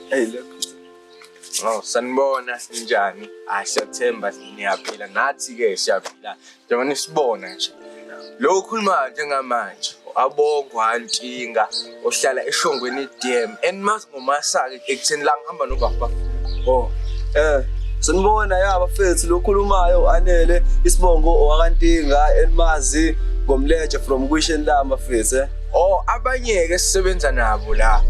Hey look. Oh, sanibona njani? Siyathemba niyaphila nathi ke siyaphila. Njengoba nisibona nje. Lo khuluma njengamanje. Abongwa Ntshinga ohlala eShongweni DM. Enmas ngomasake ekutheni la ngihamba nobaba. Oh. Sanibona bafethu lo khulumayo anele isibongo owakantinga enmazi ngomleje from SHAIN LAMI bafethu. Oh, abanye ke sisebenza nabo la.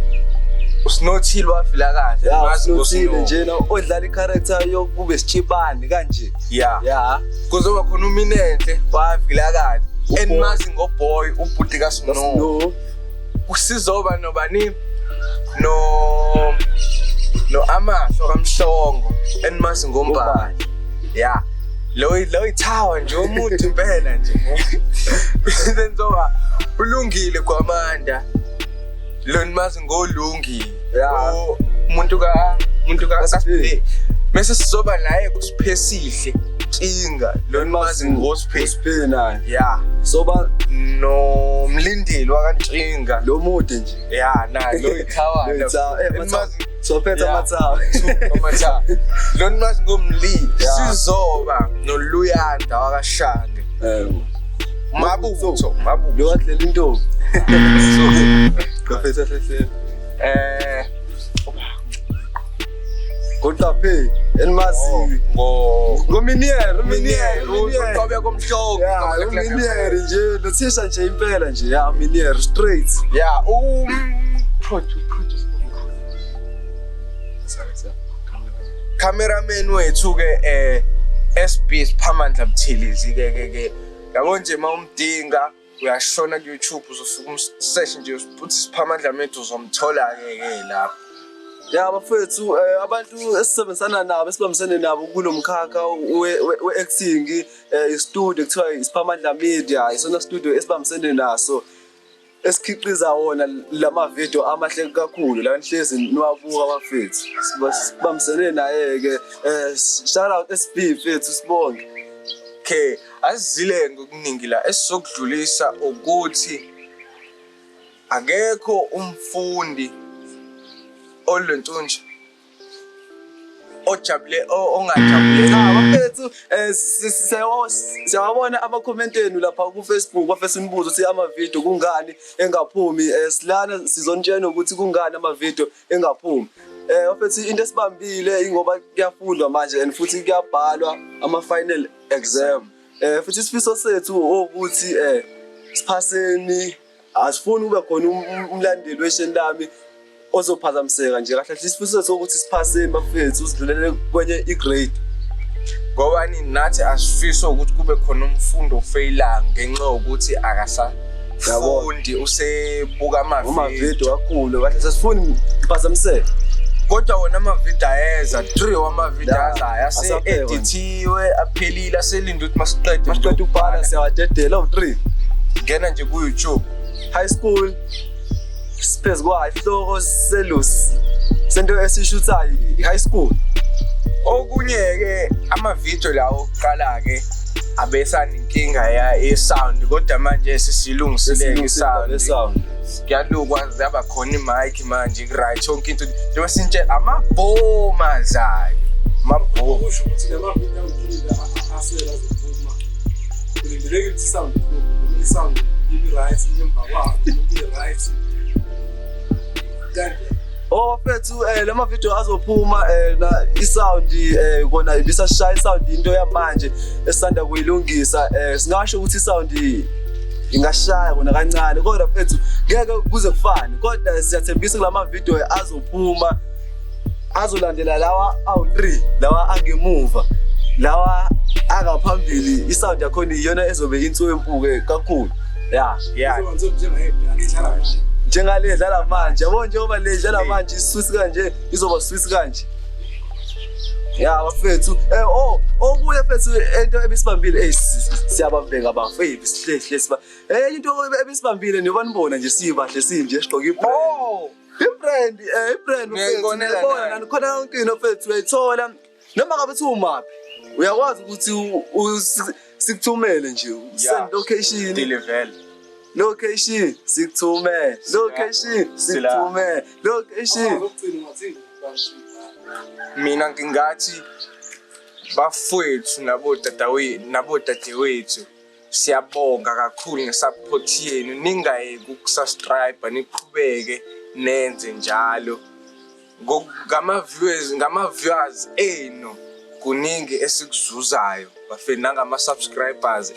Usinothile wafila kahle mazi ngosile njena odlala i-character yokube sichipani kanje. Yeah. Kuzoba khona uminenhle wafila kahle. Enmazi ngoboy ubhuti kaSno. Usizoba nobani no amahlo kaMhlongo enmazi ngombali. Yeah. Lo ithawa nje umuntu impela nje. Senzoba ulungile kwaManda. Lo enmazi ngolungi. Yeah. Umuntu ka mase sizoba naye kusiphesihle Ntshinga lo enmazi ngosiphena. Yeah. Soba no Mlindeli wakaNtshinga lo mude nje. Yeah, lo ithawa. Enmazi sophetha amathawa. Lo enmazi ngomli sizoba noLuyanda wakaShange. Mabutho lo wadlela intombi. Professor kodwa phe enmazi ngominiere ngobe komhlongo ngominiere nje nothisha nje impela nje miniere straight producer cameraman wethu ke SB Phamandla Mthilizi ke yabo nje mawumdinga uyashona ku YouTube uzosuka umsearch nje usiputhi Siphamandla Methu uzomthola ke lapha. Bafethu abantu esisebenzisana nabo esibambisene nabo kulomkhakha we-acting i-studio kuthiwa iSiphamandla Media isona studio esibambisene naso esikhiqiza wona lama video amahle kakhulu la nihlezi niwabuka bafethu sibambisene naye ke shout out SB fethu sibonge. Okay, azile ngokuningi la esizokudlulisa ukuthi akekho umfundi olontunja ojabule ongajabule bafethu siyabona ama-comment enu lapha ku-Facebook bafethu nibuza ukuthi ama-video kungani engaphumi silana sizontshena ukuthi kungani ama-video engaphumi. Bafethu into esibambile ingoba kuyafundwa manje and futhi kuyabhalwa ama-final exam. Futhi isifiso sethu ukuthi siphaseni asifuni ube khona umlandeli weSHAIN LAMI ozophazamiseka nje kahle isifiso sethu ukuthi siphaseni bafethu usidlulele kwenye igrade. Ngoba nathi asifisa ukuthi kube khona umfundi ofeyila ngenxa ukuthi akasafundi usebuka ama-video kakhulu kahle sesifuni iphazamiseke. Kodwa wona ama-video ayeza 3 wama-video azayo ase-edithiwe aphelile aselinda ukuthi masiqede ukubhala siyawadedela 3 ngena nje ku-YouTube high school siphezu kwayo isihloko selusi sento esishuthayo i-high school. Okunye ke ama-video lawo okuqala ke abesanenkinga ye-sound kodwa manje sesilungisile i-sound. Kuyalukwa zaba khona i-mic manje right yonke into njengoba sintshela amabhoma zayo amabhoma usho ukuthi lama-video angicula asela zophuma kulindeleke ukuthi sound ibe right ngemva kwayo ibe right bafethu lama video azophuma na isound kona ibisashaya isound into yamanje esisanda kuyilungisa singasho ukuthi isound ingashaya kona kancane kodwa mfethu ngeke kuze kufane kodwa siyathembisa kulama video azophuma azolandela lawa awu3 lawa angemuva lawa angaphambili isound yakhona iyona ezobe intswempuke kakhulu. Njengale edlala manje yabo njengoba le edlala manje iswisi kanje izoba swisi kanje. Bafethu okuye fethu into ebisibambile siyabambeka bafethu sihle siba into ebisibambile nibanibona nje sibahle sinje sigqoka ibrand ngiyibona nikhona yonke into fethu uyayithola noma ngabe uthumaphi uyakwazi ukuthi sikuthumele nje send location deliver location sikuthume location sikuthume location. Mina ngingathi bafowethu nabodadewethu siyabonga kakhulu ngesupport yenu, ningayeki ukusubscribe, niqhubeke nenze njalo. Ngama-viewers enu kuningi esikuzuzayo bafethu, nangama-subscribers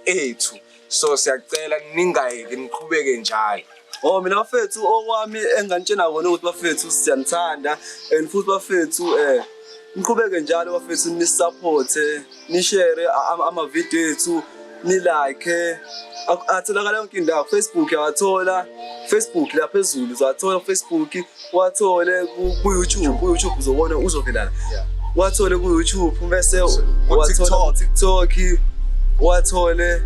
ethu, so siyacela ningayeki niqhubeke njalo. Oh mina bafethu okwami enganitshena kona ukuthi bafethu siyanithanda and futhi bafethu niqhubeke njalo bafethu, nisupport, ni-share ama-video ethu, ni-like. Atholakala yonke indawo. Facebook yawathola, Facebook la phezulu uzathola Facebook, wathole ku-YouTube uzobona uzovela. Wathole ku-YouTube bese wathola TikTok, wathole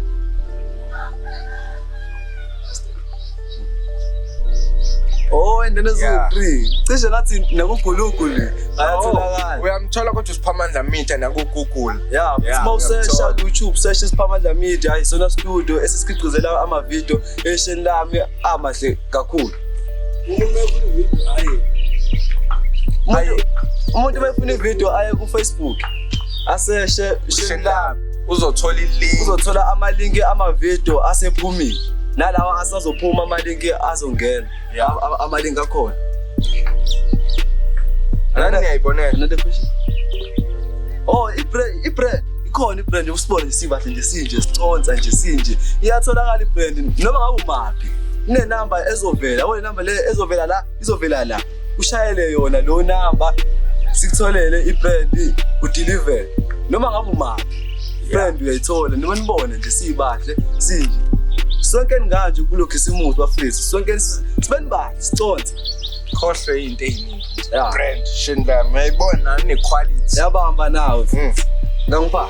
and then there's 3. Cishe ngathi naku-Google ayatholakala. Uyamthola kodwa uSiphamandla Media naku-Google. Yeah, mawusesha ku-YouTube search Siphamandla Media, isona studio esisiqhizela ama-video SHAIN LAMI amahle kakhulu. Umuntu mayefuna ivideo aye ku-Facebook aseshe SHAIN LAMI, uzothola amalinki amavideo asephumile, nalawa asazophuma amalinki azongena. Amalinki akhona. Ngiyayibonela. Another question? Oh, ibrand ikhona, ibrand usibone nje sibahle nje sinje siconsa nje sinje, iyatholakala ibrand noma ngabe umaphi. Ine number ezovela, wena number le ezovela la izovela la, ushayele yona lo number sikutholele ibrand udeliver noma ngabe umaphi. Ibrand uyayithola noma nibone nje sibahle sinje. Sonke nganje kulokho isimuthi bafethu, sonke sibenibahle siconsa. Khohle into eyiningi. Brand SHAIN LAMI uyayibona ne-quality. Yabamba nawe. Ngangipha.